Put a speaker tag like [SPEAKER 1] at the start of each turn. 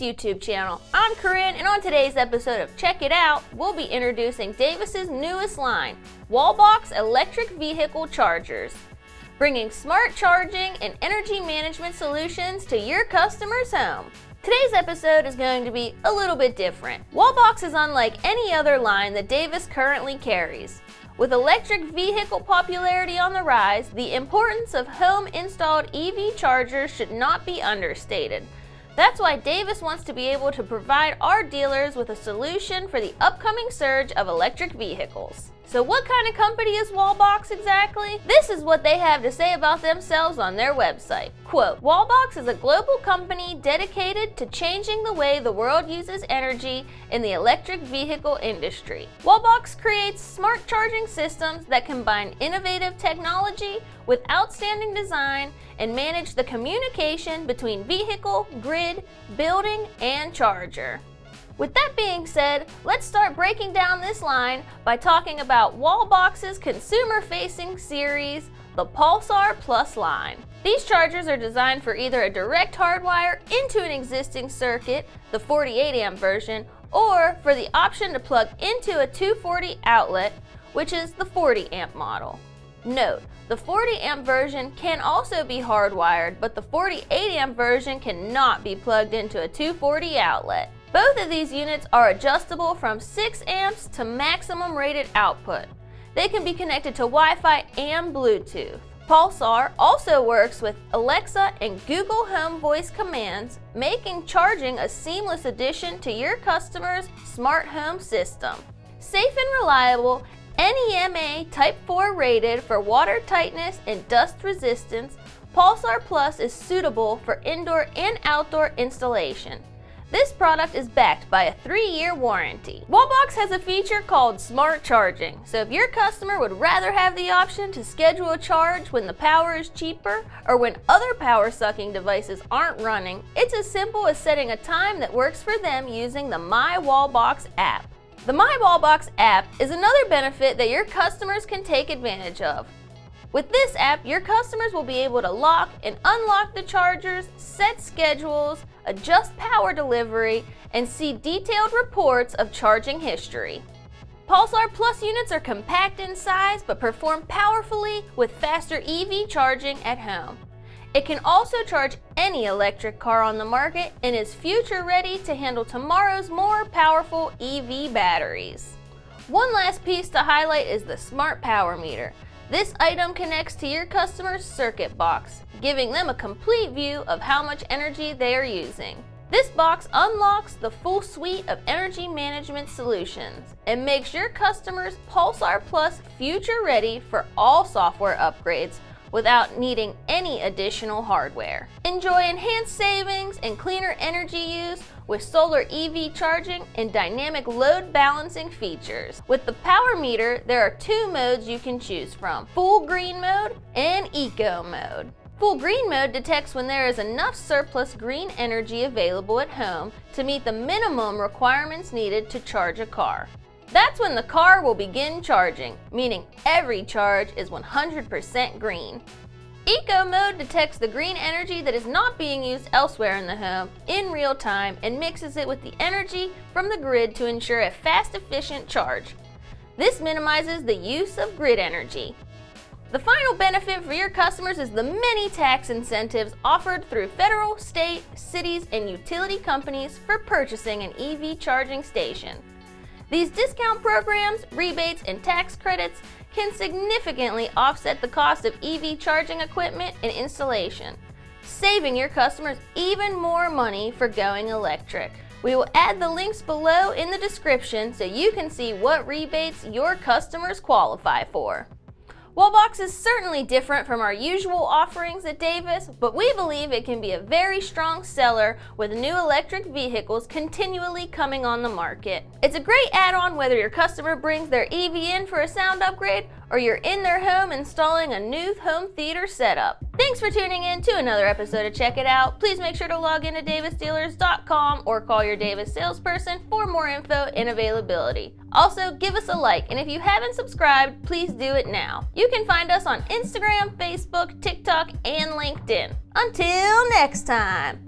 [SPEAKER 1] YouTube channel. I'm Corin, and on today's episode of Check It Out, we'll be introducing Davis's newest line, Wallbox Electric Vehicle Chargers, bringing smart charging and energy management solutions to your customer's home. Today's episode is going to be a little bit different. Wallbox is unlike any other line that Davis currently carries. With electric vehicle popularity on the rise, the importance of home-installed EV chargers should not be understated. That's why Davis wants to be able to provide our dealers with a solution for the upcoming surge of electric vehicles. So what kind of company is Wallbox exactly? This is what they have to say about themselves on their website. Quote, Wallbox is a global company dedicated to changing the way the world uses energy in the electric vehicle industry. Wallbox creates smart charging systems that combine innovative technology with outstanding design and manage the communication between vehicle, grid, building, and charger. With that being said, let's start breaking down this line by talking about Wallbox's consumer-facing series, the Pulsar Plus line. These chargers are designed for either a direct hardwire into an existing circuit, the 48 amp version, or for the option to plug into a 240 outlet, which is the 40 amp model. Note, the 40 amp version can also be hardwired, but the 48 amp version cannot be plugged into a 240 outlet. Both of these units are adjustable from 6 amps to maximum rated output. They can be connected to Wi-Fi and Bluetooth. Pulsar also works with Alexa and Google Home voice commands, making charging a seamless addition to your customer's smart home system. Safe and reliable, NEMA Type 4 rated for water tightness and dust resistance, Pulsar Plus is suitable for indoor and outdoor installation. This product is backed by a 3-year warranty. Wallbox has a feature called Smart Charging, so if your customer would rather have the option to schedule a charge when the power is cheaper or when other power-sucking devices aren't running, it's as simple as setting a time that works for them using the My Wallbox app. The My Wallbox app is another benefit that your customers can take advantage of. With this app, your customers will be able to lock and unlock the chargers, set schedules, adjust power delivery, and see detailed reports of charging history. Pulsar Plus units are compact in size but perform powerfully with faster EV charging at home. It can also charge any electric car on the market and is future ready to handle tomorrow's more powerful EV batteries. One last piece to highlight is the Smart Power Meter. This item connects to your customer's circuit box, giving them a complete view of how much energy they are using. This box unlocks the full suite of energy management solutions and makes your customers Pulsar Plus future ready for all software upgrades without needing any additional hardware. Enjoy enhanced savings and cleaner energy use with solar EV charging and dynamic load balancing features. With the power meter, there are 2 modes you can choose from: full green mode and eco mode. Full green mode detects when there is enough surplus green energy available at home to meet the minimum requirements needed to charge a car. That's when the car will begin charging, meaning every charge is 100% green. Eco mode detects the green energy that is not being used elsewhere in the home in real time and mixes it with the energy from the grid to ensure a fast, efficient charge. This minimizes the use of grid energy. The final benefit for your customers is the many tax incentives offered through federal, state, cities, and utility companies for purchasing an EV charging station. These discount programs, rebates, and tax credits can significantly offset the cost of EV charging equipment and installation, saving your customers even more money for going electric. We will add the links below in the description so you can see what rebates your customers qualify for. Wallbox is certainly different from our usual offerings at Davis, but we believe it can be a very strong seller with new electric vehicles continually coming on the market. It's a great add-on whether your customer brings their EV in for a sound upgrade or you're in their home installing a new home theater setup. Thanks for tuning in to another episode of Check It Out. Please make sure to log into davisdealers.com or call your Davis salesperson for more info and availability. Also, give us a like, and if you haven't subscribed, please do it now. You can find us on Instagram, Facebook, TikTok, and LinkedIn. Until next time.